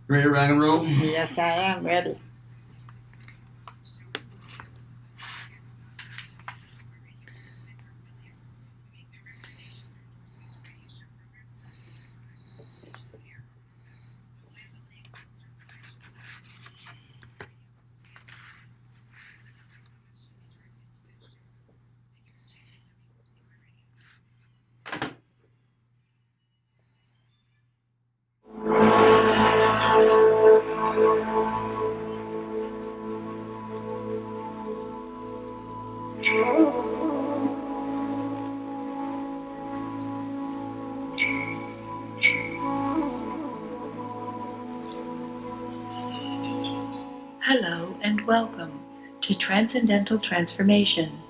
Ready to rock and roll? Yes, I am ready. Hello and welcome to Transcendental Transformation,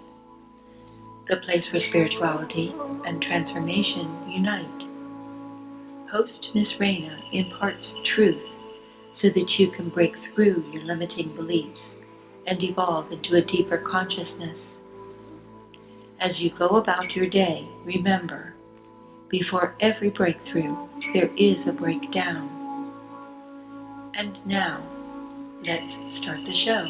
the place where spirituality and transformation unite. Host Miss Raina imparts truth so that you can break through your limiting beliefs and evolve into a deeper consciousness. As you go about your day, remember, before every breakthrough, there is a breakdown. And now, let's start the show.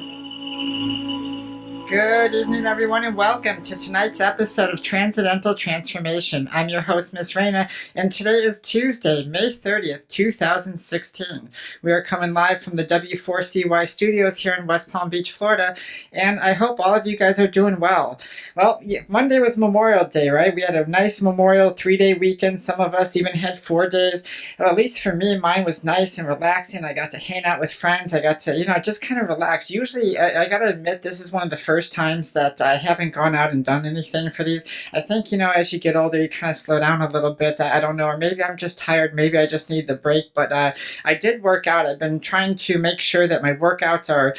Good evening, everyone, and welcome to tonight's episode of Transcendental Transformation. I'm your host, Miss Raina, and today is Tuesday, May 30th, 2016. We are coming live from the W4CY studios here in West Palm Beach, Florida, and I hope all of you guys are doing well. Well, Monday was Memorial Day, right? We had a nice Memorial 3-day weekend. Some of us even had 4 days. Well, at least for me, mine was nice and relaxing. I got to hang out with friends. I got to, just kind of relax. Usually, I got to admit, this is one of the first times that I haven't gone out and done anything for these. I think, as you get older, you kind of slow down a little bit. I don't know, or maybe I'm just tired. Maybe I just need the break. But I did work out. I've been trying to make sure that my workouts are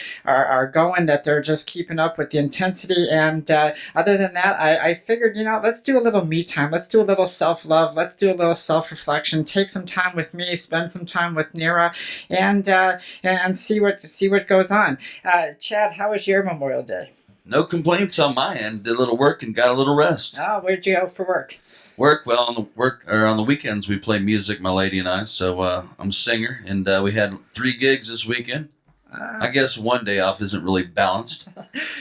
going, that they're just keeping up with the intensity. And other than that, I figured, let's do a little me time. Let's do a little self-love. Let's do a little self-reflection. Take some time with me, spend some time with Nira, and see what goes on. Chad, how was your Memorial Day? No complaints on my end. Did a little work and got a little rest. Oh, where'd you go for work? Well, on the weekends we play music, my lady and I. So I'm a singer, and we had 3 gigs this weekend. I guess one day off isn't really balanced,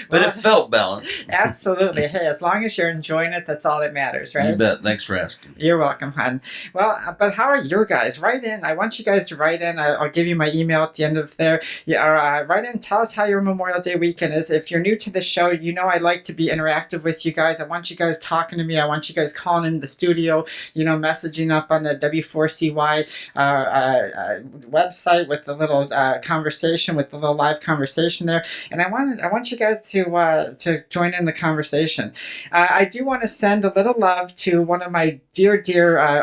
but it felt balanced. Absolutely. Hey, as long as you're enjoying it, that's all that matters, right? You bet. Thanks for asking. You're welcome, hon. Well, but how are your guys? Write in. I want you guys to write in. I'll give you my email at the end of there. Yeah, write in. Tell us how your Memorial Day weekend is. If you're new to the show, I like to be interactive with you guys. I want you guys talking to me. I want you guys calling in the studio, messaging up on the W4CY website with the little conversation, with the little live conversation there. And I want you guys to join in the conversation. I do want to send a little love to one of my dear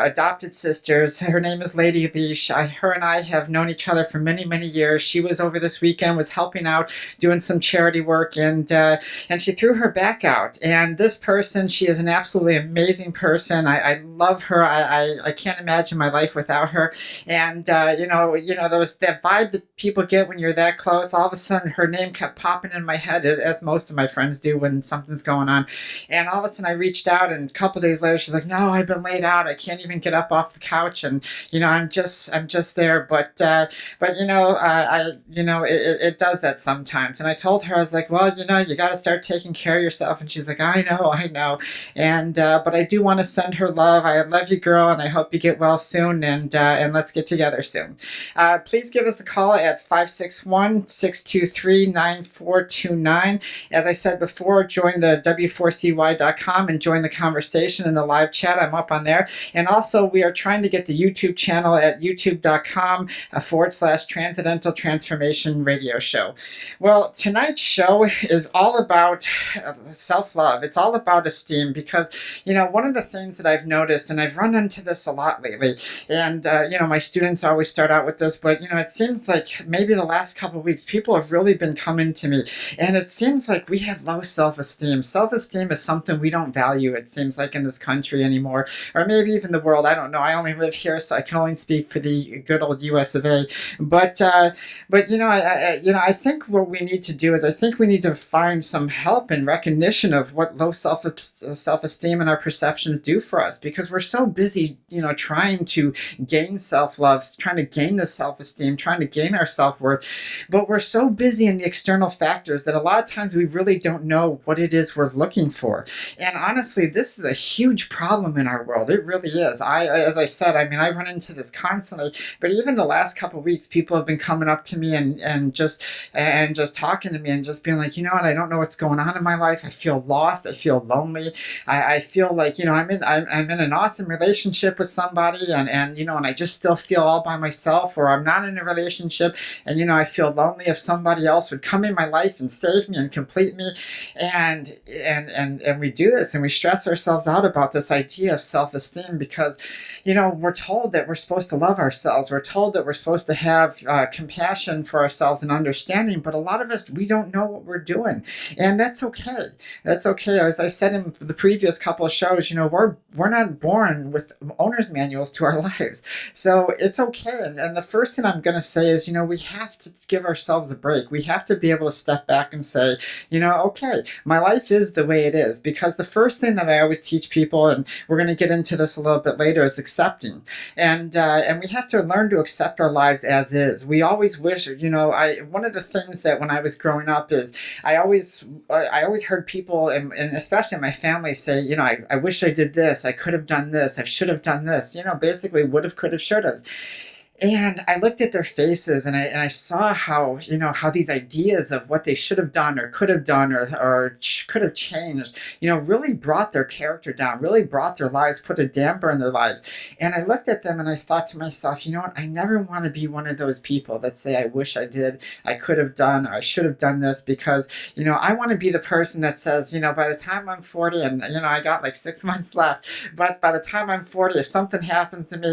adopted sisters. Her name is Lady Leash. Her and I have known each other for many years. She was over this weekend, was helping out, doing some charity work, and she threw her back out. And this person, she is an absolutely amazing person. I love her. I can't imagine my life without her. And that vibe that people get when you're that close. All of a sudden, her name kept popping in my head, as most of my friends do when something's going on. And all of a sudden, I reached out, and a couple days later, she's like, "No, I've been laid out. I can't even get up off the couch, and I'm just there." But it does that sometimes. And I told her, I was like, "Well, you got to start taking care of yourself." And she's like, "I know." And but I do want to send her love. I love you, girl, and I hope you get well soon. And let's get together soon. Please give us a call at 561-623-9429. As I said before, join the W4CY.com and join the conversation in the live chat. I'm up on there. And also, we are trying to get the YouTube channel at youtube.com/Transcendental Transformation Radio Show. Well, tonight's show is all about self-love. It's all about esteem because, one of the things that I've noticed, and I've run into this a lot lately, and, my students always start out with this, but, it seems like maybe the last couple of weeks, people have really been coming to me, and it seems like we have low self-esteem. Self-esteem is something we don't value, it seems like, in this country anymore, or maybe even the world. I don't know. I only live here, so I can only speak for the good old U.S. of A. But I think what we need to do is I think we need to find some help and recognition of what low self-esteem and our perceptions do for us, because we're so busy, trying to gain self-love, trying to gain the self-esteem, trying to gain our self-worth, but we're so busy in the external factors that a lot of times we really don't know what it is we're looking for. And honestly, this is a huge problem in our world. It really is. As I said, I run into this constantly, but even the last couple of weeks, people have been coming up to me and just talking to me and just being like, what, I don't know what's going on in my life. I feel lost. I feel lonely. I feel like, I'm in an awesome relationship with somebody and I just still feel all by myself, or I'm not in a relationship and, I feel lonely. If somebody else would come in my life and save me and complete me. And we do this and we stress ourselves out about this idea of self-esteem because, we're told that we're supposed to love ourselves. We're told that we're supposed to have compassion for ourselves and understanding, but a lot of us, we don't know what we're doing. And that's okay. That's okay. As I said in the previous couple of shows, we're not born with owner's manuals to our lives. So it's okay. And the first thing I'm going to say is, we have to give ourselves a break. We have to be able to step back and say, okay, my life is the way it is. Because the first thing that I always teach people, and we're going to get into this a little bit later, is accepting. And we have to learn to accept our lives as is. We always wish, one of the things that when I was growing up is I always heard people, and especially my family, say, I wish I did this, I could have done this, I should have done this, basically would have, could have, should have. And I looked at their faces and I saw how these ideas of what they should have done or could have done or could have changed, really brought their character down, really brought their lives, put a damper in their lives. And I looked at them and I thought to myself, what, I never want to be one of those people that say, I wish I did, I could have done, or I should have done this, because, I want to be the person that says, by the time I'm 40 and, I got like 6 months left, but by the time I'm 40, if something happens to me,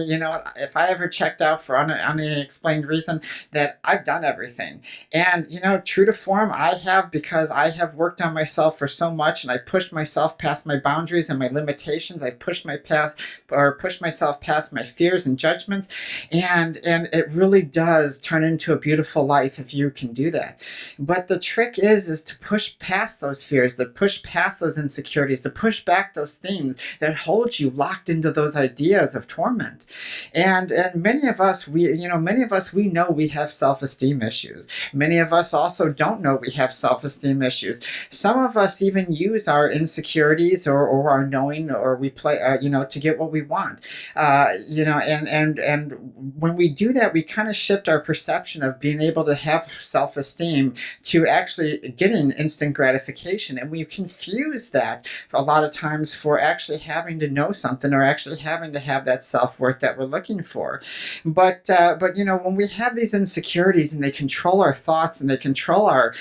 if I ever checked out for unexplained reason, that I've done everything. And, true to form, I have, because I have worked on myself for so much and I've pushed myself past my boundaries and my limitations. I've pushed myself past my fears and judgments. And it really does turn into a beautiful life if you can do that. But the trick is to push past those fears, to push past those insecurities, to push back those things that hold you locked into those ideas of torment. And many of us, we know we have self-esteem issues. Many of us also don't know we have self-esteem issues. Some of us even use our insecurities or our knowing, or we play, to get what we want. And when we do that, we kind of shift our perception of being able to have self-esteem to actually getting instant gratification. And we confuse that a lot of times for actually having to know something or actually having to have that self-worth that we're looking for. But when we have these insecurities and they control our thoughts and they control our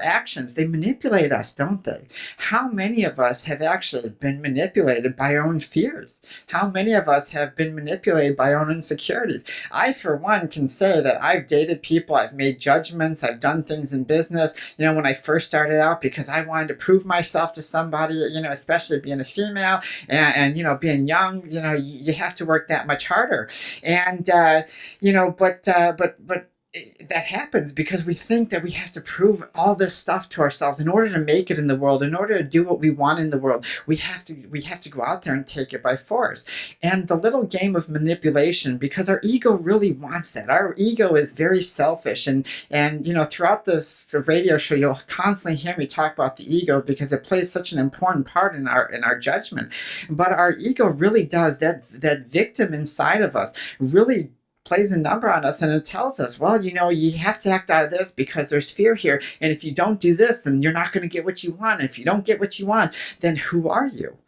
actions, they manipulate us, don't they? How many of us have actually been manipulated by our own fears? How many of us have been manipulated by our own insecurities? I, for one, can say that I've dated people, I've made judgments, I've done things in business, when I first started out, because I wanted to prove myself to somebody, especially being a female and being young, you have to work that much harder. And, but that happens because we think that we have to prove all this stuff to ourselves in order to make it in the world, in order to do what we want in the world. We have to go out there and take it by force. And the little game of manipulation, because our ego really wants that. Our ego is very selfish. And throughout this radio show, you'll constantly hear me talk about the ego because it plays such an important part in our judgment. But our ego really does, that victim inside of us really plays a number on us, and it tells us, well, you have to act out of this because there's fear here, and if you don't do this, then you're not going to get what you want. And if you don't get what you want, then who are you?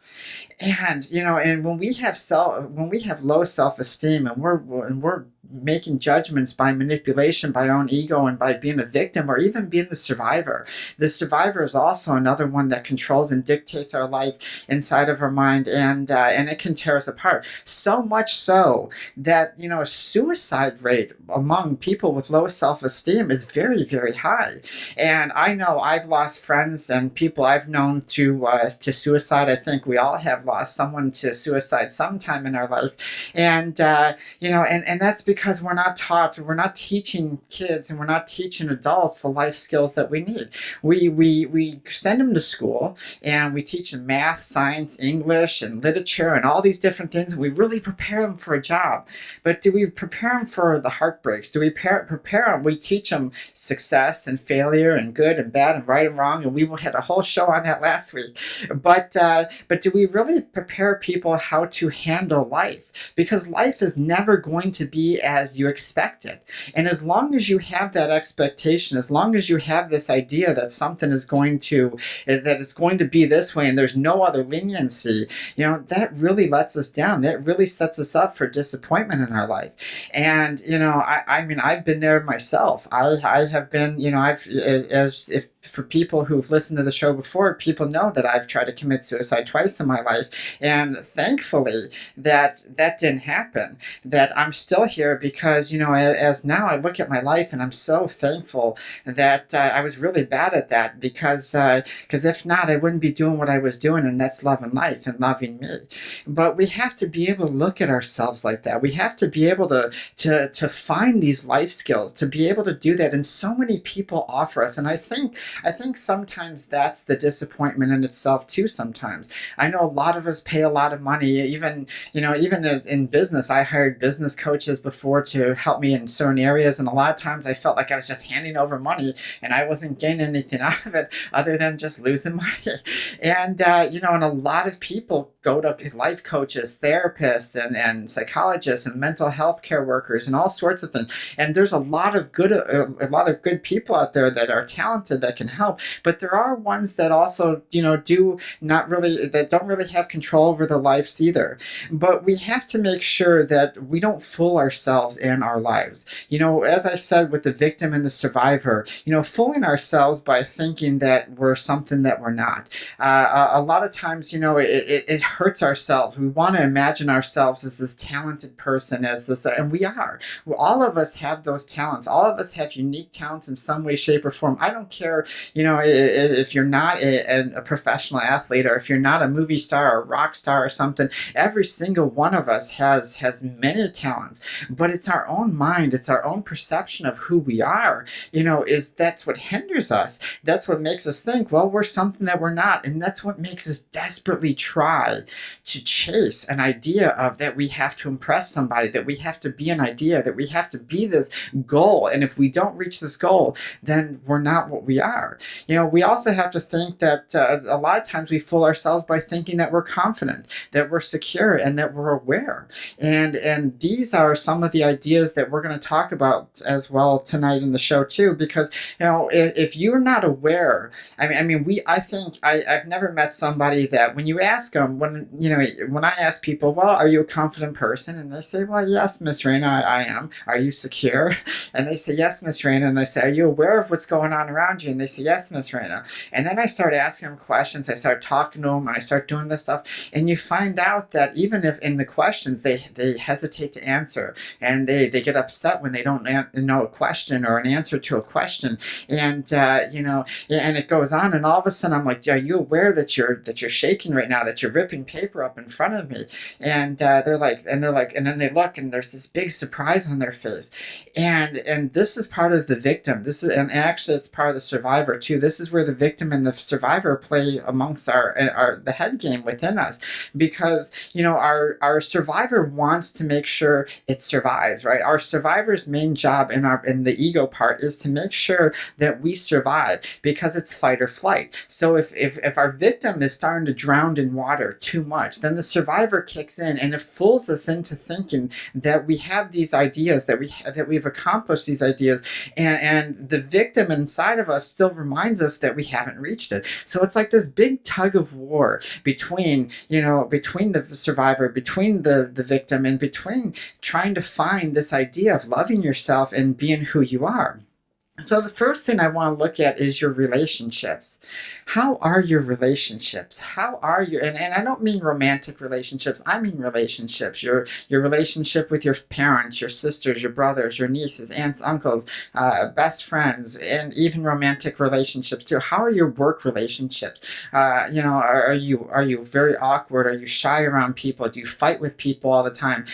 And and when we have low self-esteem and we're making judgments by manipulation, by our own ego, and by being a victim, or even being the survivor. The survivor is also another one that controls and dictates our life inside of our mind, and it can tear us apart. So much so that, suicide rate among people with low self-esteem is very, very high. And I know I've lost friends and people I've known to suicide. I think we all have lost someone to suicide sometime in our life. And and that's because we're not teaching kids, and we're not teaching adults the life skills that we need. We send them to school, and we teach them math, science, English, and literature, and all these different things. And we really prepare them for a job. But do we prepare them for the heartbreaks? Do we prepare them? We teach them success and failure and good and bad and right and wrong. And we had a whole show on that last week. But do we really prepare people how to handle life? Because life is never going to be as you expect it. And as long as you have that expectation, as long as you have this idea that something is going to be this way and there's no other leniency, that really lets us down. That really sets us up for disappointment in our life. And, I've been there myself. I have been, for people who've listened to the show before, people know that I've tried to commit suicide twice in my life. And thankfully that didn't happen, that I'm still here because, as now I look at my life, and I'm so thankful that I was really bad at that, because if not, I wouldn't be doing what I was doing, and that's loving life and loving me. But we have to be able to look at ourselves like that. We have to be able to find these life skills, to be able to do that. And so many people offer us. And I think sometimes that's the disappointment in itself too. Sometimes I know a lot of us pay a lot of money, even in business. I hired business coaches before to help me in certain areas, and a lot of times I felt like I was just handing over money and I wasn't gaining anything out of it other than just losing money. And and a lot of people go to life coaches, therapists, and psychologists, and mental health care workers, and all sorts of things. And there's a lot of good people out there that are talented, that can help. But there are ones that also, that don't really have control over their lives either. But we have to make sure that we don't fool ourselves in our lives. As I said with the victim and the survivor, fooling ourselves by thinking that we're something that we're not. A lot of times, it hurts ourselves. We want to imagine ourselves as this talented person, and we are. All of us have those talents. All of us have unique talents in some way, shape, or form. I don't care, if you're not a professional athlete, or if you're not a movie star or rock star or something. Every single one of us has many talents, but it's our own mind, it's our own perception of who we are, that's what hinders us. That's what makes us think, well, we're something that we're not. And that's what makes us desperately try to chase an idea of that we have to impress somebody, that we have to be an idea, that we have to be this goal. And if we don't reach this goal, then we're not what we are. We also have to think that a lot of times we fool ourselves by thinking that we're confident, that we're secure, and that we're aware. And these are some of the ideas that we're going to talk about as well tonight in the show too, because if you're not aware, I've never met somebody that when you ask them, when I ask people, well, are you a confident person? And they say, well, yes, Miss Raina, I am. Are you secure? And they say, yes, Miss Raina. And I say, are you aware of what's going on around you? And they say, yes, Miss Raina. And then I start asking them questions. I start talking to them, and I start doing this stuff. And you find out that even if in the questions they hesitate to answer, and they get upset when they don't know a question or an answer to a question, and and it goes on, and all of a sudden I'm like, are you aware that you're shaking right now, that you're ripping paper up in front of me? And they're like, and then they look, and there's this big surprise on their face. And this is part of the victim. And actually it's part of the survivor too. This is where the victim and the survivor play amongst the head game within us, because our survivor wants to make sure it survives, right? Our survivor's main job in the ego part is to make sure that we survive, because it's fight or flight. So if our victim is starting to drown in water too much, then the survivor kicks in, and it fools us into thinking that we have these ideas, that we've accomplished these ideas, and the victim inside of us still reminds us that we haven't reached it. So it's like this big tug of war between, between the survivor, between the victim, and between trying to find this idea of loving yourself and being who you are. So the first thing I want to look at is your relationships. How are your relationships? How are you? And I don't mean romantic relationships. I mean relationships. Your relationship with your parents, your sisters, your brothers, your nieces, aunts, uncles, best friends, and even romantic relationships too. How are your work relationships? Are you very awkward? Are you shy around people? Do you fight with people all the time?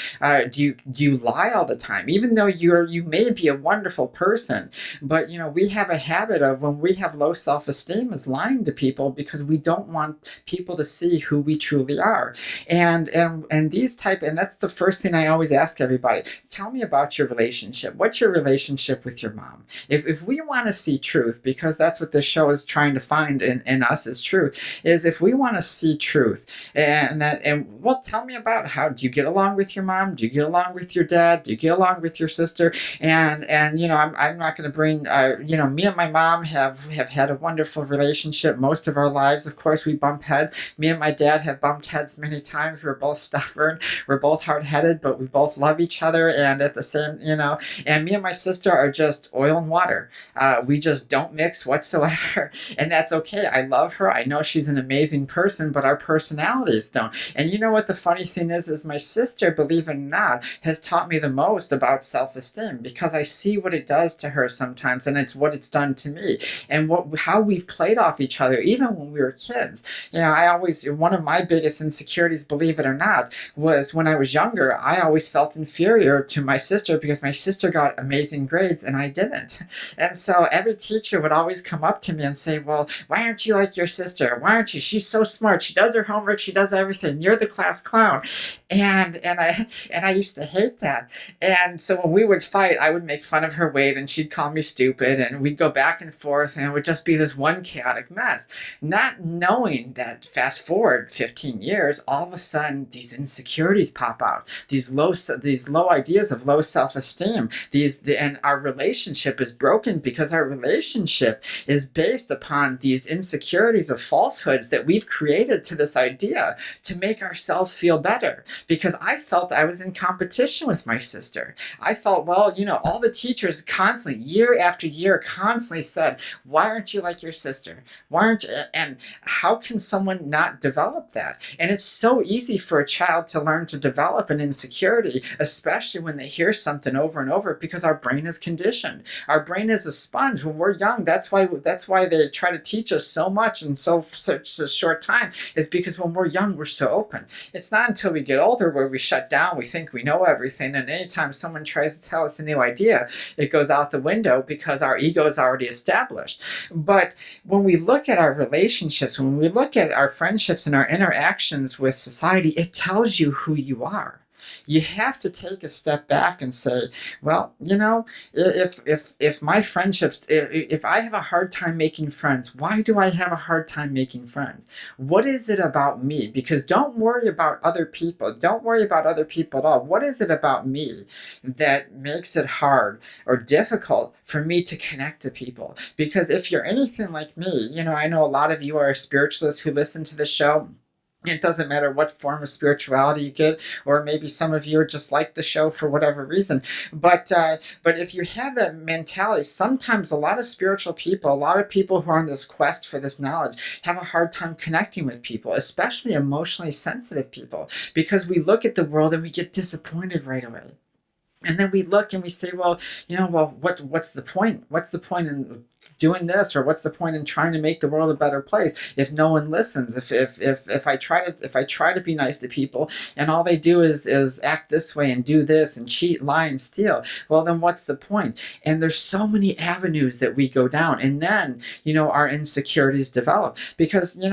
Do you lie all the time? Even though you may be a wonderful person, but we have a habit of, when we have low self-esteem, is lying to people because we don't want people to see who we truly are. And that's the first thing I always ask everybody. Tell me about your relationship. What's your relationship with your mom? If we want to see truth, because that's what this show is trying to find in us is truth, is if we want to see truth, tell me about, how do you get along with your mom? Do you get along with your dad? Do you get along with your sister? And I'm not going to bring me and my mom have had a wonderful relationship most of our lives. Of course, we bump heads. Me and my dad have bumped heads many times. We're both stubborn. We're both hard-headed, but we both love each other. And at the same, and me and my sister are just oil and water. We just don't mix whatsoever. And that's okay. I love her. I know she's an amazing person, but our personalities don't. And you know what the funny thing is my sister, believe it or not, has taught me the most about self-esteem, because I see what it does to her sometimes, and it's what it's done to me, and how we've played off each other even when we were kids. One of my biggest insecurities, believe it or not, was when I was younger. I always felt inferior to my sister because my sister got amazing grades and I didn't. And so every teacher would always come up to me and say, well, why aren't you like your sister? Why aren't you? She's so smart. She does her homework. She does everything. You're the class clown. And I used to hate that. And so when we would fight, I would make fun of her weight and she'd call me stupid, and we'd go back and forth, and it would just be this one chaotic mess. Not knowing that, fast forward 15 years, all of a sudden these insecurities pop out. These low ideas of low self-esteem. And our relationship is broken because our relationship is based upon these insecurities of falsehoods that we've created to this idea to make ourselves feel better. Because I felt I was in competition with my sister. I felt, well, all the teachers constantly, year after year, constantly said, why aren't you like your sister? Why aren't you? And how can someone not develop that? And it's so easy for a child to learn to develop an insecurity, especially when they hear something over and over, because our brain is conditioned. Our brain is a sponge. When we're young, that's why they try to teach us so much in such a short time, is because when we're young, we're so open. It's not until we get older where we shut down, we think we know everything, and anytime someone tries to tell us a new idea, it goes out the window because our ego is already established. But when we look at our relationships, when we look at our friendships and our interactions with society, it tells you who you are. You have to take a step back and say, well, if my friendships, if I have a hard time making friends, why do I have a hard time making friends? What is it about me? Because don't worry about other people. Don't worry about other people at all. What is it about me that makes it hard or difficult for me to connect to people? Because if you're anything like me, I know a lot of you are spiritualists who listen to the show. It doesn't matter what form of spirituality you get, or maybe some of you are just like the show for whatever reason. But if you have that mentality, sometimes a lot of spiritual people, a lot of people who are on this quest for this knowledge, have a hard time connecting with people, especially emotionally sensitive people, because we look at the world and we get disappointed right away. And then we look and we say, well, what's the point? What's the point in doing this, or what's the point in trying to make the world a better place if no one listens? If I try to be nice to people and all they do is act this way and do this and cheat, lie, and steal, well, then what's the point? And there's so many avenues that we go down, and then our insecurities develop. Because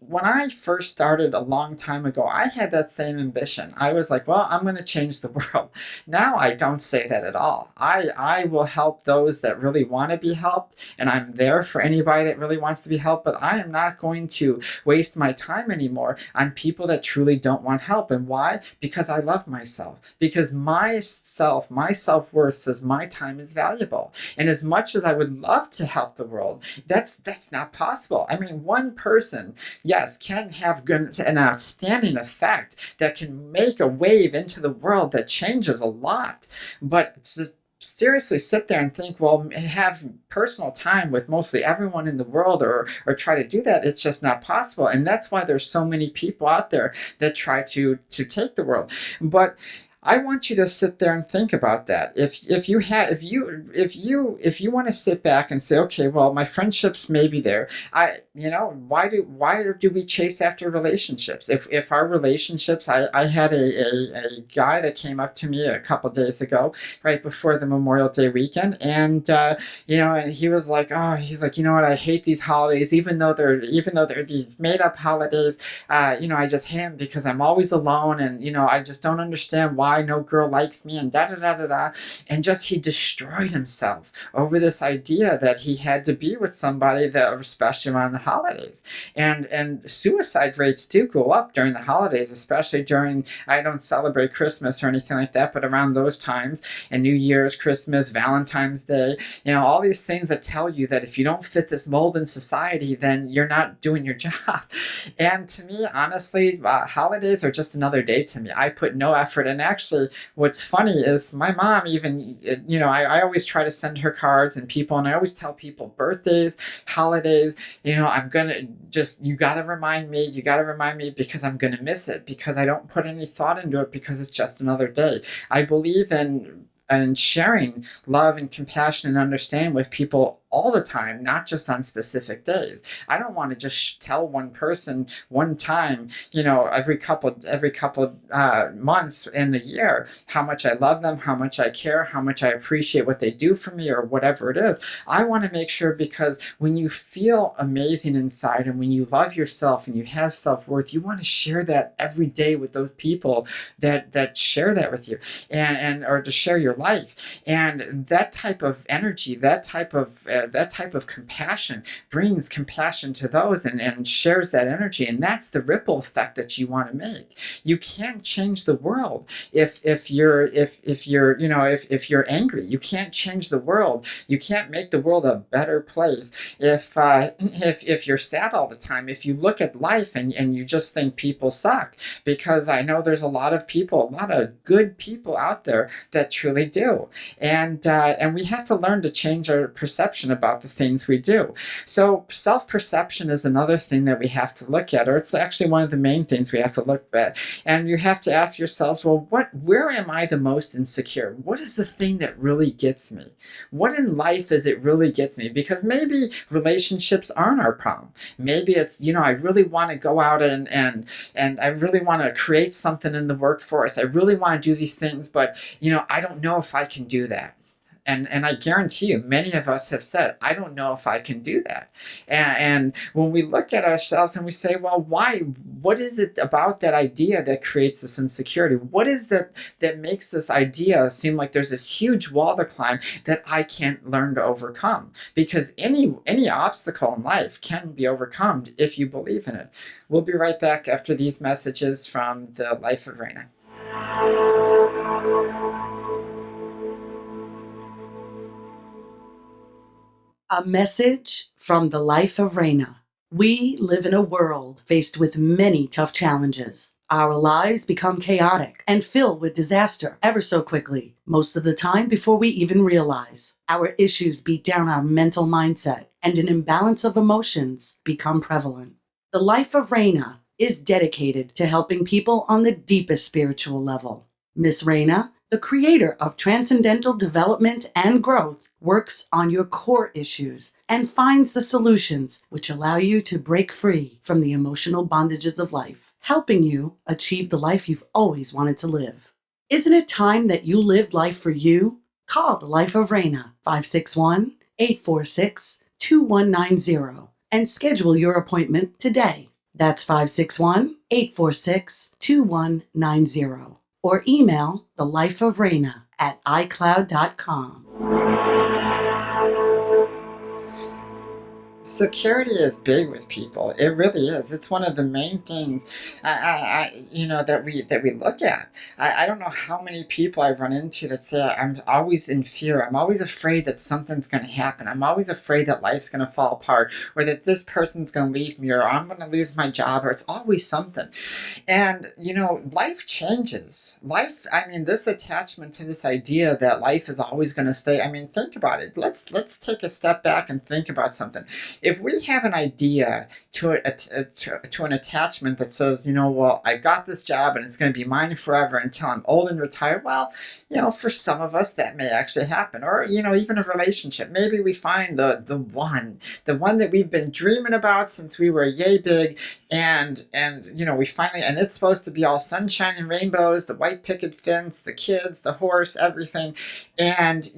when I first started a long time ago, I had that same ambition. I was like, well, I'm going to change the world. Now I don't say that at all. I will help those that really want to be helped, and I'm there for anybody that really wants to be helped, but I am not going to waste my time anymore on people that truly don't want help. And why? Because I love myself. Because my self-worth says my time is valuable. And as much as I would love to help the world, that's not possible. I mean, one person, yes, can have an outstanding effect that can make a wave into the world that changes a lot. But seriously sit there and think, well, have personal time with mostly everyone in the world, or try to do that, it's just not possible. And that's why there's so many people out there that try to take the world. But I want you to sit there and think about that. If you want to sit back and say, okay, well, my friendships may be there. Why do we chase after relationships? If our relationships, I had a guy that came up to me a couple days ago, right before the Memorial Day weekend, and and he was like, he's like, you know what, I hate these holidays, even though they're these made up holidays. I just hate them because I'm always alone, and I just don't understand why no girl likes me, and da da da da da. And just he destroyed himself over this idea that he had to be with somebody that, especially around the holidays. And suicide rates do go up during the holidays, especially during, I don't celebrate Christmas or anything like that, but around those times, and New Year's, Christmas, Valentine's Day, all these things that tell you that if you don't fit this mold in society, then you're not doing your job. And to me, honestly, holidays are just another day to me. I put no effort. And actually, what's funny is my mom even, I always try to send her cards and people, and I always tell people birthdays, holidays, I'm going to you got to remind me because I'm going to miss it, because I don't put any thought into it, because it's just another day. I believe in sharing love and compassion and understanding with people all the time, not just on specific days. I don't want to just tell one person one time, every couple months in the year, how much I love them, how much I care, how much I appreciate what they do for me, or whatever it is. I want to make sure, because when you feel amazing inside, and when you love yourself and you have self-worth, you want to share that every day with those people that share that with you, and or to share your life. And that type of energy, that type of compassion brings compassion to those, and shares that energy. And that's the ripple effect that you want to make. You can't change the world if you're angry. You can't change the world. You can't make the world a better place if you're sad all the time. If you look at life and you just think people suck, because I know there's a lot of good people out there that truly do. And we have to learn to change our perception about the things we do. So self-perception is another thing that we have to look at, or it's actually one of the main things we have to look at. And you have to ask yourselves, well, where am I the most insecure? What is the thing that really gets me? What in life is it really gets me? Because maybe relationships aren't our problem. Maybe it's, I really want to go out and I really want to create something in the workforce. I really want to do these things, but I don't know if I can do that. And I guarantee you, many of us have said, I don't know if I can do that. And when we look at ourselves and we say, well, why? What is it about that idea that creates this insecurity? What is that makes this idea seem like there's this huge wall to climb that I can't learn to overcome? Because any obstacle in life can be overcome if you believe in it. We'll be right back after these messages from the Life of Raina. A message from the Life of Raina. We live in a world faced with many tough challenges. Our lives become chaotic and filled with disaster ever so quickly, most of the time before we even realize. Our issues beat down our mental mindset, and an imbalance of emotions become prevalent. The Life of Raina is dedicated to helping people on the deepest spiritual level. Miss Raina, the creator of Transcendental Development and Growth, works on your core issues and finds the solutions which allow you to break free from the emotional bondages of life, helping you achieve the life you've always wanted to live. Isn't it time that you lived life for you? Call the Life of Raina, 561-846-2190, and schedule your appointment today. That's 561-846-2190. Or email thelifeofraina@icloud.com. Security is big with people. It really is. It's one of the main things, that we look at. I don't know how many people I've run into that say I'm always in fear. I'm always afraid that something's going to happen. I'm always afraid that life's going to fall apart, or that this person's going to leave me, or I'm going to lose my job, or it's always something. And life changes. This attachment to this idea that life is always going to stay. I mean, think about it. Let's take a step back and think about something. If we have an idea to an attachment that says, well, I got this job and it's going to be mine forever until I'm old and retired, well, for some of us that may actually happen. Or, even a relationship. Maybe we find the one that we've been dreaming about since we were yay big, and we finally, and it's supposed to be all sunshine and rainbows, the white picket fence, the kids, the horse, everything. And,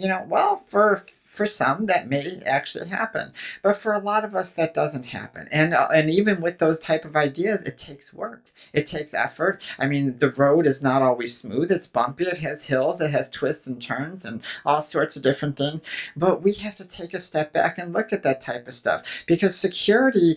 for some, that may actually happen, but for a lot of us, that doesn't happen. And even with those type of ideas, it takes work. It takes effort. I mean, the road is not always smooth. It's bumpy. It has hills. It has twists and turns and all sorts of different things. But we have to take a step back and look at that type of stuff, because security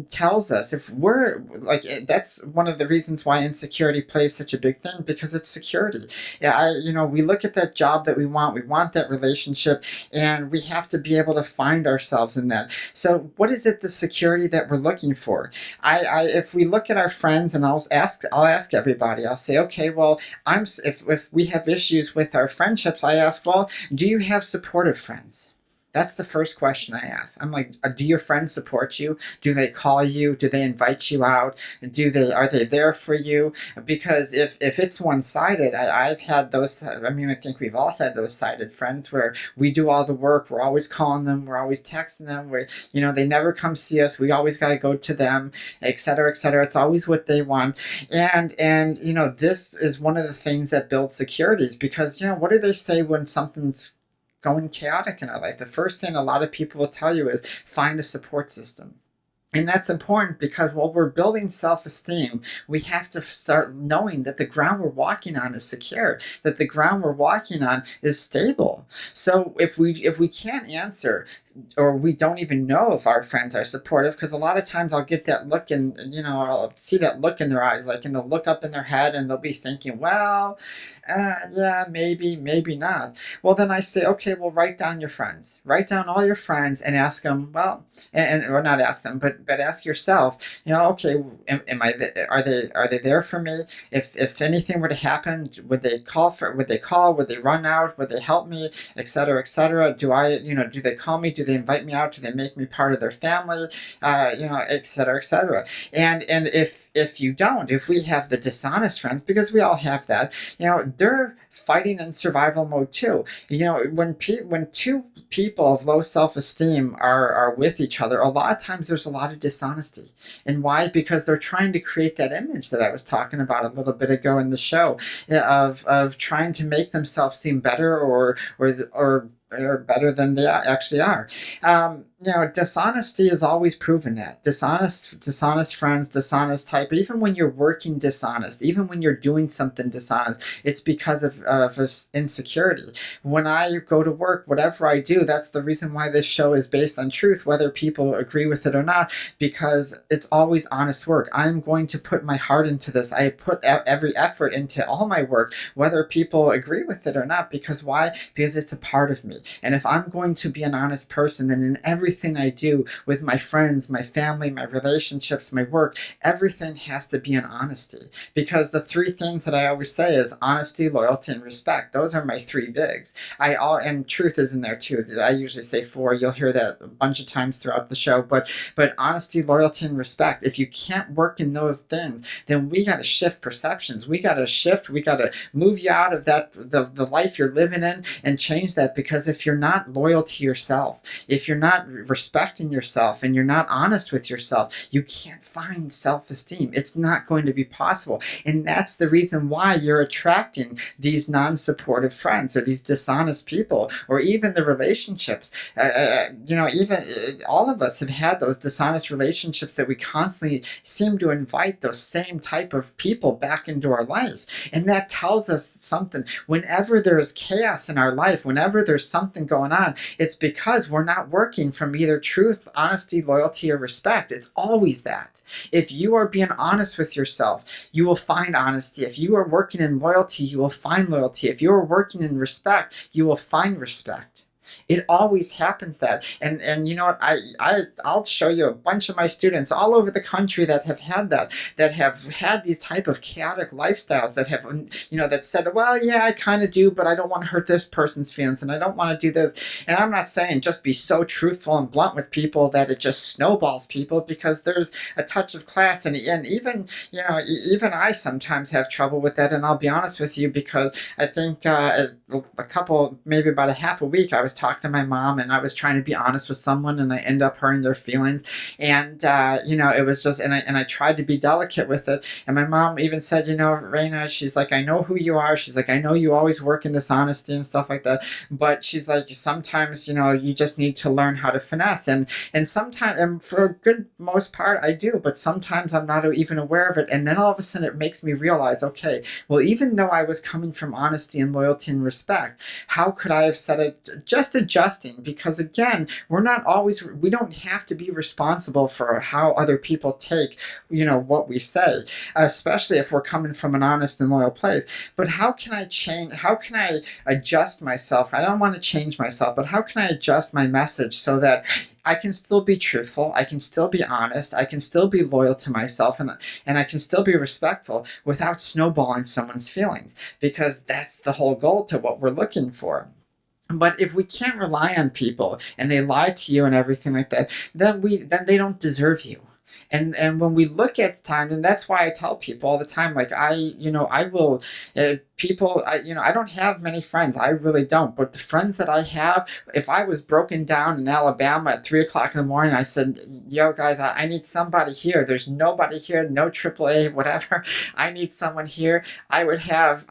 tells us, if we're like, that's one of the reasons why insecurity plays such a big thing, because it's security. Yeah, we look at that job that we want that relationship, and we have to be able to find ourselves in that. So what is it, the security that we're looking for? If we look at our friends, and I'll ask everybody, I'll say, okay, well, if we have issues with our friendships, I ask, well, do you have supportive friends? That's the first question I ask. I'm like, do your friends support you? Do they call you? Do they invite you out? Are they there for you? Because if it's one-sided, I've had those, I think we've all had those sided friends where we do all the work, we're always calling them, we're always texting them, they never come see us, we always got to go to them, et cetera, et cetera. It's always what they want. And this is one of the things that builds securities, because, what do they say when something's going chaotic in our life? The first thing a lot of people will tell you is find a support system. And that's important, because while we're building self-esteem, we have to start knowing that the ground we're walking on is secure, that the ground we're walking on is stable. So if we can't answer, or we don't even know if our friends are supportive, because a lot of times I'll get that look, and I'll see that look in their eyes, and they'll look up in their head and they'll be thinking, well, yeah, maybe not. Well, then I say, okay, well, write down your friends, write down all your friends, and ask them, well, or not ask them, but ask yourself, okay, are they there for me? If anything were to happen, would they call, would they run out, would they help me, et cetera, et cetera? Do they call me? Do they invite me out? Do they make me part of their family? Et cetera, et cetera. And if you don't, if we have the dishonest friends, because we all have that, they're fighting in survival mode too. When two people of low self-esteem are with each other, a lot of times there's a lot of dishonesty. And why? Because they're trying to create that image that I was talking about a little bit ago in the show, of trying to make themselves seem better or better than they actually are. Dishonesty is always proven that. Dishonest friends, dishonest type, even when you're working dishonest, even when you're doing something dishonest, it's because of insecurity. When I go to work, whatever I do, that's the reason why this show is based on truth, whether people agree with it or not, because it's always honest work. I'm going to put my heart into this. I put every effort into all my work, whether people agree with it or not. Because why? Because it's a part of me. And if I'm going to be an honest person, then in everything I do with my friends, my family, my relationships, my work, everything has to be in honesty. Because the three things that I always say is honesty, loyalty, and respect. Those are my three bigs. And truth is in there too. I usually say 4. You'll hear that a bunch of times throughout the show. But honesty, loyalty, and respect. If you can't work in those things, then we got to shift perceptions. We got to move you out of that, the life you're living in, and change that. Because if you're not loyal to yourself, if you're not respecting yourself, and you're not honest with yourself, you can't find self-esteem. It's not going to be possible. And that's the reason why you're attracting these non-supportive friends, or these dishonest people, or even the relationships. All of us have had those dishonest relationships that we constantly seem to invite those same type of people back into our life. And that tells us something. Whenever there's chaos in our life, whenever there's something going on, it's because we're not working from from either truth, honesty, loyalty, or respect. It's always that. If you are being honest with yourself, you will find honesty. If you are working in loyalty, you will find loyalty. If you are working in respect, you will find respect. It always happens that. And you know what, I'll show you a bunch of my students all over the country that have had that have had these type of chaotic lifestyles, that have, you know, that said, well, yeah, I kind of do, but I don't want to hurt this person's feelings, and I don't want to do this. And I'm not saying just be so truthful and blunt with people that it just snowballs people, because there's a touch of class, and even, you know, even I sometimes have trouble with that. And I'll be honest with you, because I think a couple, maybe about a half a week, I was talking to my mom, and I was trying to be honest with someone, and I end up hurting their feelings. And you know, it was just, and I tried to be delicate with it. And my mom even said, you know, Raina, she's like, I know who you are. She's like, I know you always work in this honesty and stuff like that. But she's like, sometimes, you know, you just need to learn how to finesse. And sometimes, and for a good most part, I do. But sometimes I'm not even aware of it. And then all of a sudden, it makes me realize, okay, well, even though I was coming from honesty and loyalty and respect, how could I have said it? Just adjusting, because again, we don't have to be responsible for how other people take, you know, what we say, especially if we're coming from an honest and loyal place. But how can I change? How can I adjust myself? I don't want to change myself, but how can I adjust my message so that I can still be truthful, I can still be honest, I can still be loyal to myself, and I can still be respectful without snowballing someone's feelings, because that's the whole goal to what we're looking for. But if we can't rely on people and they lie to you and everything like that, then they don't deserve you. And when we look at time, and that's why I tell people all the time, like, I will, people, I don't have many friends. I really don't. But the friends that I have, if I was broken down in Alabama at 3 o'clock in the morning, I said, yo guys, I need somebody here. There's nobody here, no AAA, whatever. I need someone here. I would have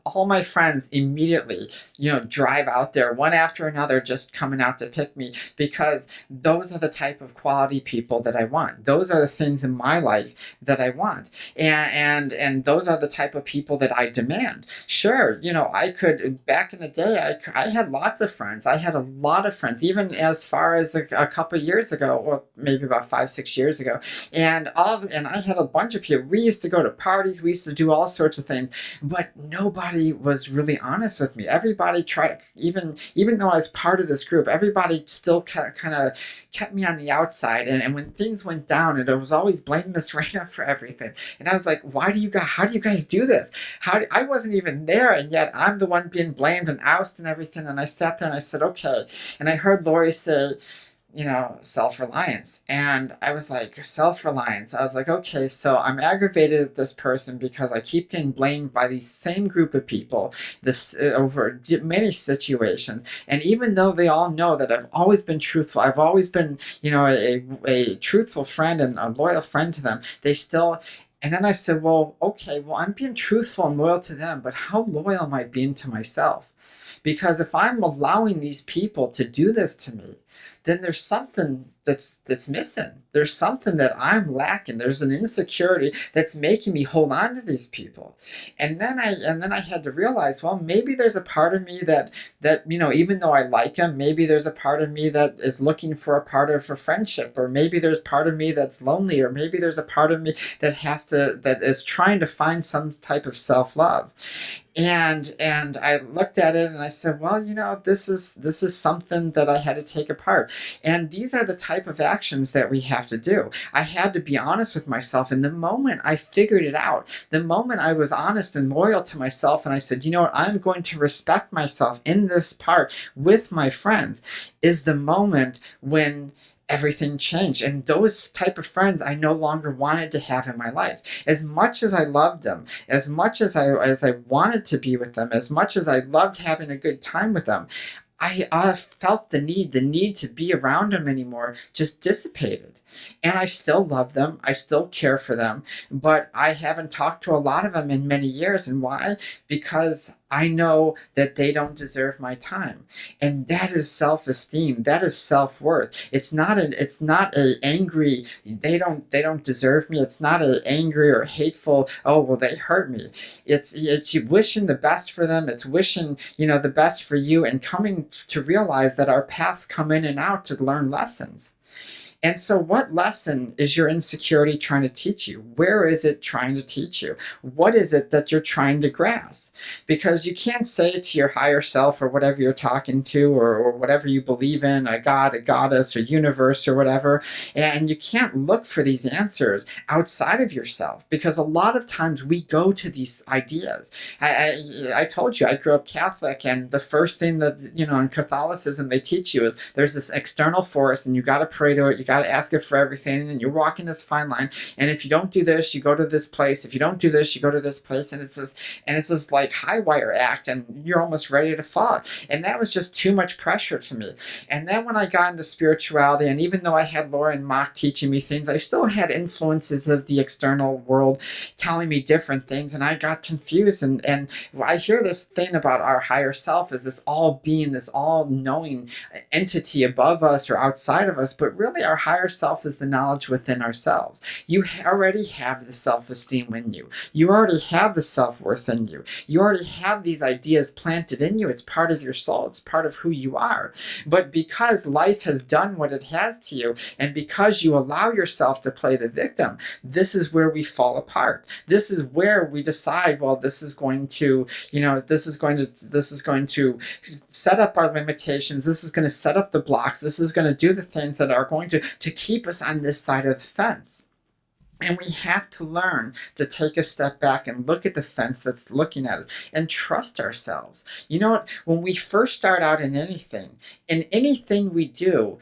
all my friends immediately, you know, drive out there one after another, just coming out to pick me, because those are the type of quality people that I want. Those are the things in my life that I want. And those are the type of people that I demand. Sure, you know, I could, back in the day, I had lots of friends. I had a lot of friends, even as far as a couple years ago, well, maybe about 5-6 years ago. And I had a bunch of people. We used to go to parties. We used to do all sorts of things, but nobody was really honest with me. Everybody tried, even though I was part of this group, everybody still kind of kept me on the outside. And when things went down, it was always blame Miss Raina for everything. And I was like, how do you guys do this? I wasn't even there, and yet I'm the one being blamed and ousted and everything. And I sat there and I said, okay. And I heard Lori say, you know, self-reliance. And I was like, self-reliance. I was like, okay, so I'm aggravated at this person because I keep getting blamed by these same group of people over many situations. And even though they all know that I've always been truthful, I've always been, you know, a truthful friend and a loyal friend to them, they still... And then I said, well, okay, well, I'm being truthful and loyal to them, but how loyal am I being to myself? Because if I'm allowing these people to do this to me, then there's something that's missing. There's something that I'm lacking. There's an insecurity that's making me hold on to these people. And then I had to realize, well, maybe there's a part of me that you know, even though I like them, maybe there's a part of me that is looking for a part of a friendship, or maybe there's part of me that's lonely, or maybe there's a part of me that is trying to find some type of self-love. And I looked at it and I said, well, you know, this is something that I had to take apart. And these are the type of actions that we have to do. I had to be honest with myself. And the moment I figured it out, the moment I was honest and loyal to myself, and I said, you know what, I'm going to respect myself in this part with my friends, is the moment when everything changed. And those type of friends I no longer wanted to have in my life. As much as I loved them, as much as I wanted to be with them, as much as I loved having a good time with them, I felt the need to be around them anymore just dissipated. And I still love them. I still care for them. But I haven't talked to a lot of them in many years. And why? Because I know that they don't deserve my time. And that is self-esteem. That is self-worth. It's not a angry, they don't deserve me. It's not a angry or hateful, oh well they hurt me. It's you wishing the best for them. It's wishing, the best for you, and coming to realize that our paths come in and out to learn lessons. And so, what lesson is your insecurity trying to teach you? Where is it trying to teach you? What is it that you're trying to grasp? Because you can't say it to your higher self or whatever you're talking to, or whatever you believe in, a god, a goddess, or universe, or whatever. And you can't look for these answers outside of yourself, because a lot of times we go to these ideas. I told you I grew up Catholic, and the first thing that, in Catholicism they teach you is there's this external force, and you got to pray to it. You got to ask it for everything, and you're walking this fine line. And if you don't do this, you go to this place. If you don't do this, you go to this place. And it's this like high wire act, and you're almost ready to fall. And that was just too much pressure to me. And then when I got into spirituality, and even though I had Laura and Mock teaching me things, I still had influences of the external world telling me different things, and I got confused. And I hear this thing about our higher self as this all being, this all knowing entity above us or outside of us, but really our higher self is the knowledge within ourselves. You already have the self-esteem in you. You already have the self-worth in you. You already have these ideas planted in you. It's part of your soul. It's part of who you are. But because life has done what it has to you, and because you allow yourself to play the victim, this is where we fall apart. This is where we decide, well, this is going to set up our limitations. This is going to set up the blocks. This is going to do the things that are going to keep us on this side of the fence. And we have to learn to take a step back and look at the fence that's looking at us and trust ourselves. You know what? When we first start out in anything we do,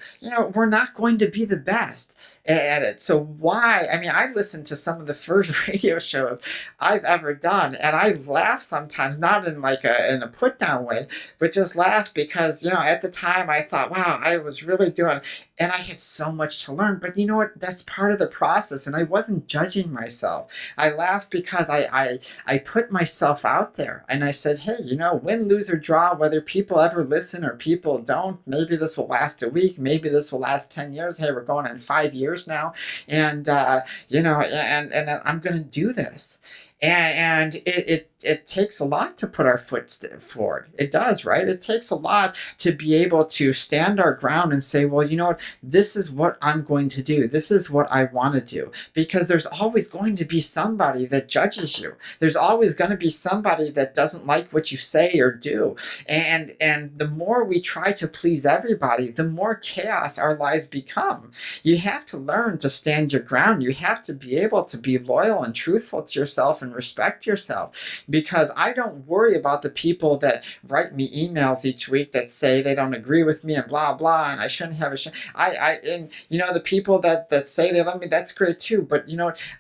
we're not going to be the best at it. So why? I mean, I listened to some of the first radio shows I've ever done, and I laugh sometimes, not in like in a put down way, but just laugh because, at the time I thought, wow, I was really doing, and I had so much to learn. But you know what? That's part of the process, and I wasn't judging myself. I laughed because I put myself out there, and I said, hey, win, lose, or draw, whether people ever listen or people don't, maybe this will last a week, maybe this will last 10 years. Hey, we're going on 5 years now, and and I'm going to do this. And it takes a lot to put our foot forward. It does, right? It takes a lot to be able to stand our ground and say, well, you know what? This is what I'm going to do. This is what I want to do. Because there's always going to be somebody that judges you. There's always going to be somebody that doesn't like what you say or do. And the more we try to please everybody, the more chaos our lives become. You have to learn to stand your ground. You have to be able to be loyal and truthful to yourself and respect yourself, because I don't worry about the people that write me emails each week that say they don't agree with me and blah blah, and I shouldn't have a the people that say they love me, that's great too, but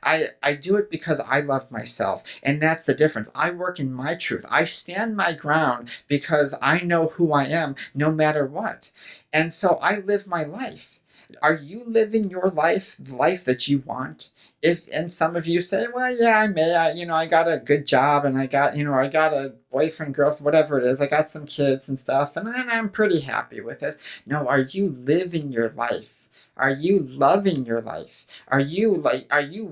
I do it because I love myself, and that's the difference. I work in my truth. I stand my ground because I know who I am no matter what, and so I live my life. Are you living your life, the life that you want? And some of you say, well, yeah, I may. I got a good job, and I got a boyfriend, girlfriend, whatever it is. I got some kids and stuff, and I'm pretty happy with it. No, are you living your life? Are you loving your life? Are you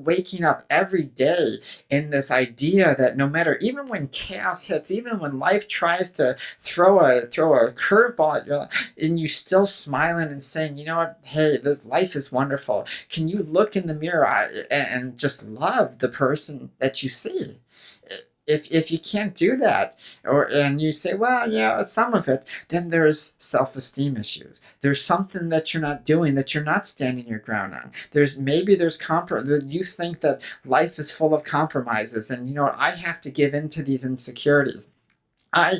waking up every day in this idea that no matter, even when chaos hits, even when life tries to throw a curveball at your life, and you still smiling and saying, you know what, hey, this life is wonderful. Can you look in the mirror and just love the person that you see? If you can't do that, and you say, well, yeah, some of it, then there's self-esteem issues. There's something that you're not doing, that you're not standing your ground on. There's compromise. You think that life is full of compromises, and I have to give in to these insecurities. I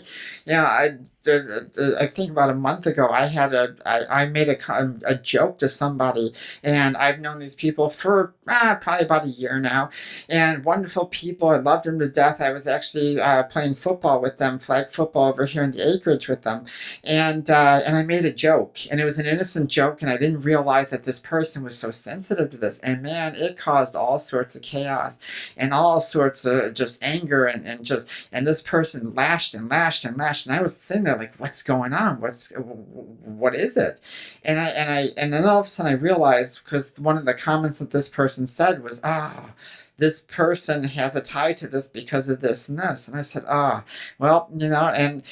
think about a month ago, I made a joke to somebody, and I've known these people for probably about a year now, and wonderful people. I loved them to death. I was actually playing football with them, flag football over here in the acreage with them, and I made a joke, and it was an innocent joke, and I didn't realize that this person was so sensitive to this, and man, it caused all sorts of chaos and all sorts of just anger, and this person lashed and lashed and lashed, and I was sitting there like, what's going on? What is it? And then all of a sudden I realized, because one of the comments that this person said was, this person has a tie to this because of this and this. And I said, well, and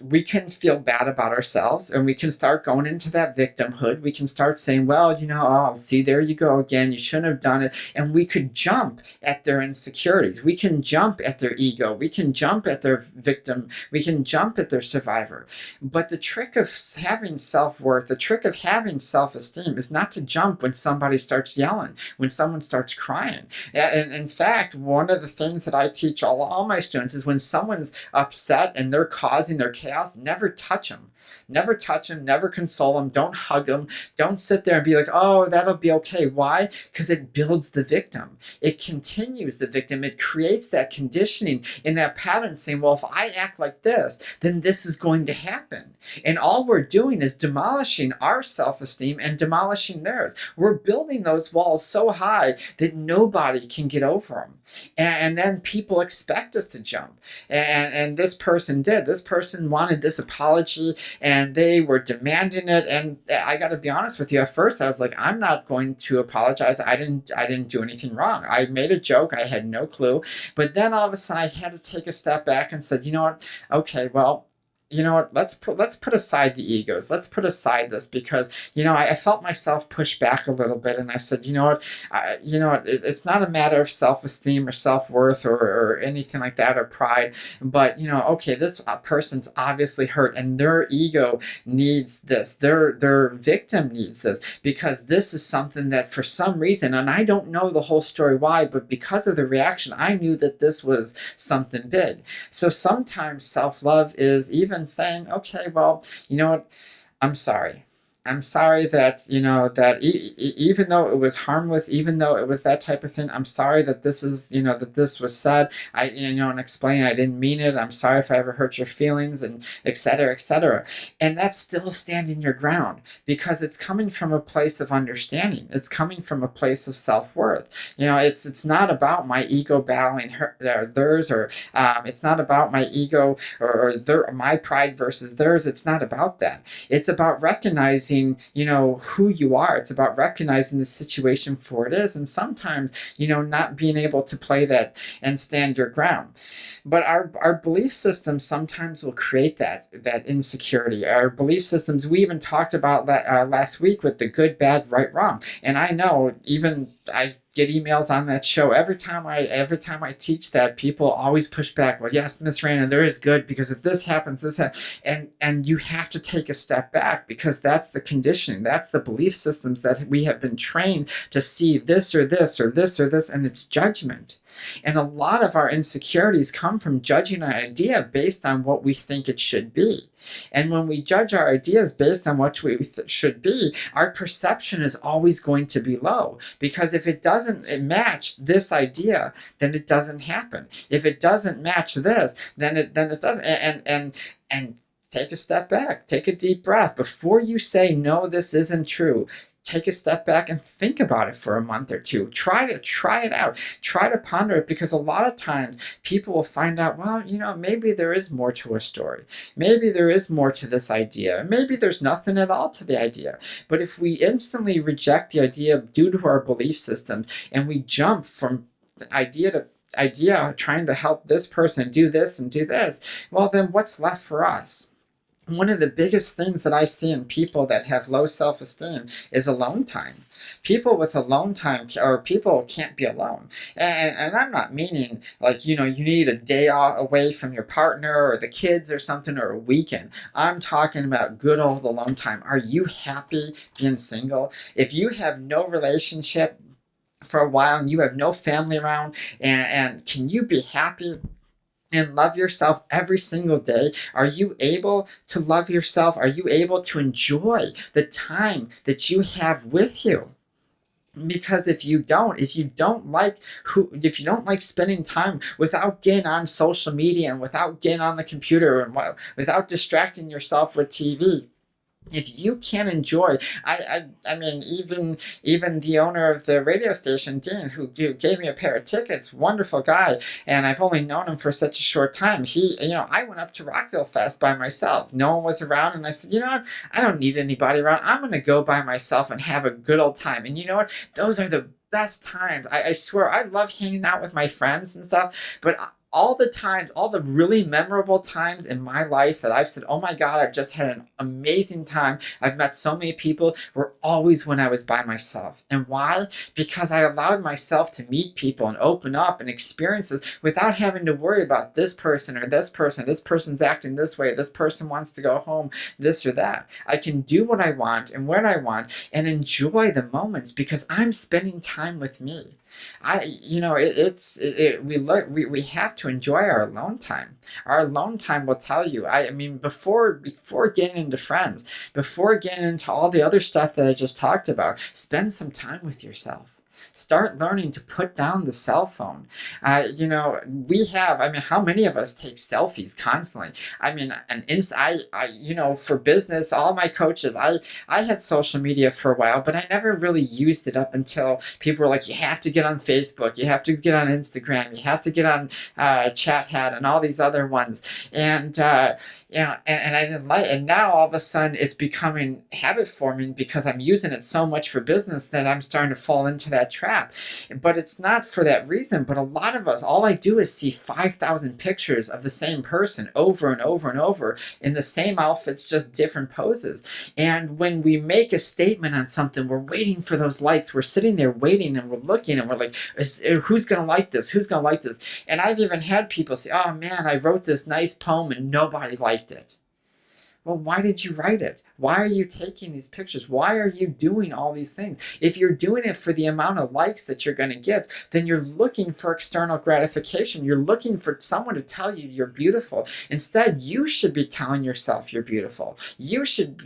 we can feel bad about ourselves, and we can start going into that victimhood. We can start saying, well, see, there you go again. You shouldn't have done it. And we could jump at their insecurities. We can jump at their ego. We can jump at their victim. We can jump at their survivor. But the trick of having self-worth, the trick of having self-esteem is not to jump when somebody starts yelling, when someone starts crying. And in fact, one of the things that I teach all my students is when someone's upset and they're causing their chaos, never touch them. Never touch them, never console them, don't hug them, don't sit there and be like, oh, that'll be okay. Why? Because it builds the victim. It continues the victim. It creates that conditioning in that pattern saying, well, if I act like this, then this is going to happen. And all we're doing is demolishing our self-esteem and demolishing theirs. We're building those walls so high that nobody can get over them. And then people expect us to jump. And this person did. This person wanted this apology, and they were demanding it. And I got to be honest with you. At first, I was like, I'm not going to apologize. I didn't do anything wrong. I made a joke. I had no clue. But then all of a sudden, I had to take a step back and said, you know what? Okay, well, you know what, let's put aside the egos. Let's put aside this, because, I felt myself push back a little bit, and I said, it's not a matter of self-esteem or self-worth or anything like that, or pride, but, okay, this person's obviously hurt, and their ego needs this. Their victim needs this, because this is something that for some reason, and I don't know the whole story why, but because of the reaction, I knew that this was something big. So sometimes self-love is even saying, okay, well, you know what, I'm sorry. I'm sorry that, even though it was harmless, even though it was that type of thing, I'm sorry that this is, that this was said. And explain I didn't mean it. I'm sorry if I ever hurt your feelings, and et cetera, et cetera. And that's still standing your ground, because it's coming from a place of understanding. It's coming from a place of self-worth. It's not about my ego battling theirs, or it's not about my ego or my pride versus theirs. It's not about that. It's about recognizing who you are. It's about recognizing the situation for what it is, and sometimes not being able to play that and stand your ground. But our belief systems sometimes will create that insecurity. Our belief systems, we even talked about that last week with the good, bad, right, wrong. And I know, even I get emails on that show every time I teach that, people always push back. Well, yes, Miss Raina, there is good, because if this happens, this happens. And you have to take a step back, because that's the conditioning. That's the belief systems that we have been trained to see this or this or this or this, and it's judgment. And a lot of our insecurities come from judging an idea based on what we think it should be. And when we judge our ideas based on what we should be, our perception is always going to be low. Because if it doesn't match this idea, then it doesn't happen. If it doesn't match this, then it doesn't. And take a step back. Take a deep breath. Before you say, no, this isn't true, take a step back and think about it for a month or two. Try it out. Try to ponder it, because a lot of times people will find out, well, maybe there is more to a story. Maybe there is more to this idea. Maybe there's nothing at all to the idea. But if we instantly reject the idea due to our belief systems, and we jump from idea to idea trying to help this person do this and do this, well, then what's left for us? One of the biggest things that I see in people that have low self-esteem is alone time. People with alone time, or people can't be alone. And I'm not meaning like, you need a day away from your partner or the kids or something, or a weekend. I'm talking about good old alone time. Are you happy being single? If you have no relationship for a while and you have no family around, and can you be happy and love yourself every single day? Are you able to love yourself? Are you able to enjoy the time that you have with you? Because if you don't like spending time without getting on social media, and without getting on the computer, and without distracting yourself with TV, If you can't enjoy, I mean, even the owner of the radio station, Dean, who gave me a pair of tickets, wonderful guy, and I've only known him for such a short time. I went up to Rockville Fest by myself. No one was around, and I said, you know what? I don't need anybody around. I'm going to go by myself and have a good old time. And you know what? Those are the best times. I swear, I love hanging out with my friends and stuff, but all the times, all the really memorable times in my life that I've said, oh my God, I've just had an amazing time. I've met so many people, were always when I was by myself. And why? Because I allowed myself to meet people and open up and experiences without having to worry about this person or this person. This person's acting this way. This person wants to go home, this or that. I can do what I want and when I want and enjoy the moments because I'm spending time with me. We have to enjoy our alone time. Our alone time will tell you. I mean, before getting into friends, before getting into all the other stuff that I just talked about, spend some time with yourself. Start learning to put down the cell phone. I mean, how many of us take selfies constantly? I mean, for business, all my coaches, I had social media for a while, but I never really used it up until people were like, you have to get on Facebook, you have to get on Instagram, you have to get on ChatHat and all these other ones. And and I didn't like it. And now all of a sudden it's becoming habit forming because I'm using it so much for business that I'm starting to fall into that trap. But it's not for that reason. But a lot of us, all I do is see 5,000 pictures of the same person over and over and over in the same outfits, just different poses. And when we make a statement on something, we're waiting for those likes. We're sitting there waiting and we're looking and we're like, who's going to like this? Who's going to like this? And I've even had people say, oh man, I wrote this nice poem and nobody liked it. Well, why did you write it? Why are you taking these pictures? Why are you doing all these things? If you're doing it for the amount of likes that you're going to get, then you're looking for external gratification. You're looking for someone to tell you you're beautiful. Instead, you should be telling yourself you're beautiful. You should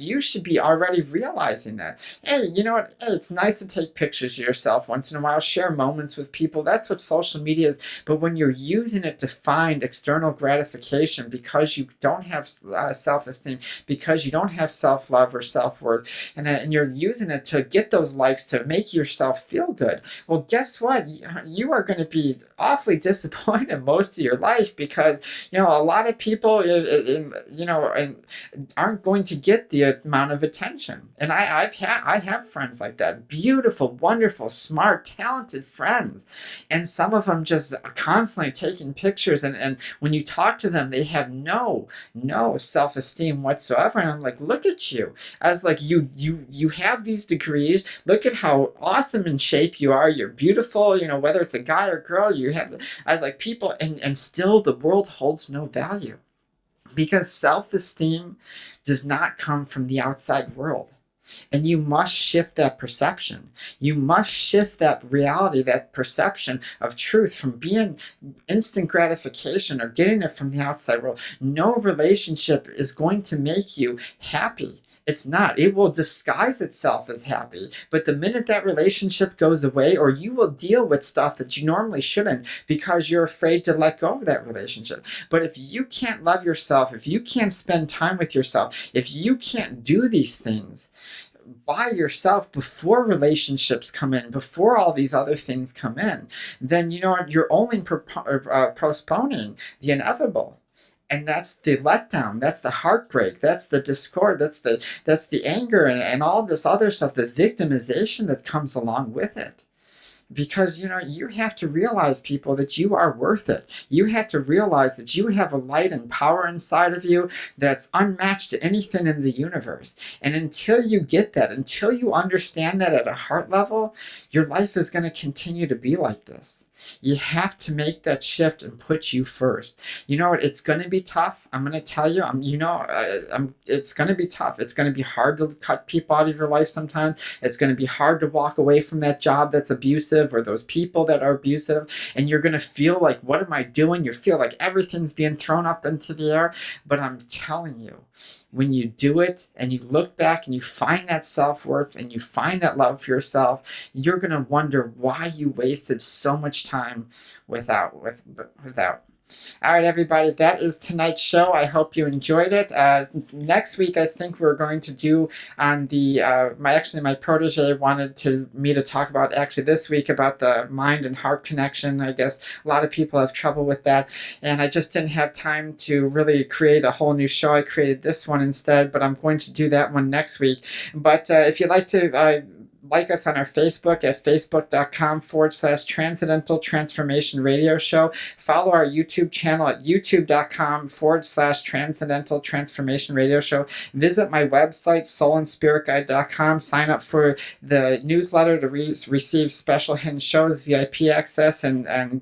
be already realizing that. Hey, you know what? Hey, it's nice to take pictures of yourself once in a while, share moments with people. That's what social media is. But when you're using it to find external gratification because you don't have self-esteem, because you don't have self-love or self-worth, and you're using it to get those likes to make yourself feel good, well, guess what? You are going to be awfully disappointed most of your life because, a lot of people, aren't going to get the amount of attention. And I have friends like that. Beautiful, wonderful, smart, talented friends. And some of them just constantly taking pictures. And when you talk to them, they have no self-esteem whatsoever. And I'm like, look at you. I was like, you have these degrees. Look at how awesome in shape you are. You're beautiful. Whether it's a guy or girl, I was like, people, and still the world holds no value. Because self-esteem does not come from the outside world. And you must shift that perception. You must shift that reality, that perception of truth from being instant gratification or getting it from the outside world. No relationship is going to make you happy. It's not. It will disguise itself as happy. But the minute that relationship goes away, or you will deal with stuff that you normally shouldn't because you're afraid to let go of that relationship. But if you can't love yourself, if you can't spend time with yourself, if you can't do these things by yourself before relationships come in, before all these other things come in, then you're only postponing the inevitable. And that's the letdown, that's the heartbreak, that's the discord, that's the anger and all this other stuff, the victimization that comes along with it. Because, you have to realize, people, that you are worth it. You have to realize that you have a light and power inside of you that's unmatched to anything in the universe. And until you get that, until you understand that at a heart level, your life is going to continue to be like this. You have to make that shift and put you first. You know what? It's going to be tough. I'm going to tell you, it's going to be tough. It's going to be hard to cut people out of your life sometimes. It's going to be hard to walk away from that job that's abusive or those people that are abusive. And you're going to feel like, what am I doing? You feel like everything's being thrown up into the air. But I'm telling you, when you do it and you look back and you find that self-worth and you find that love for yourself, you're going to wonder why you wasted so much time without. All right, everybody, that is tonight's show. I hope you enjoyed it. Next week, I think we're going to do on the my protege wanted me to talk about actually this week about the mind and heart connection. I guess a lot of people have trouble with that, and I just didn't have time to really create a whole new show. I created this one instead, but I'm going to do that one next week. But if you'd like to like us on our Facebook at facebook.com/Transcendental Transformation Radio Show. Follow our YouTube channel at youtube.com/Transcendental Transformation Radio Show. Visit my website, soulandspiritguide.com. Sign up for the newsletter to receive special hidden shows, VIP access, and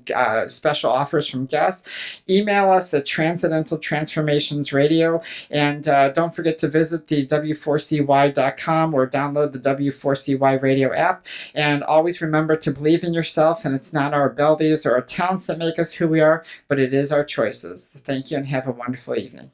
special offers from guests. Email us at Transcendental Transformations Radio. And don't forget to visit the W4CY.com or download the W4CY Radio app. And always remember to believe in yourself, and it's not our abilities or our talents that make us who we are, but it is our choices. Thank you and have a wonderful evening.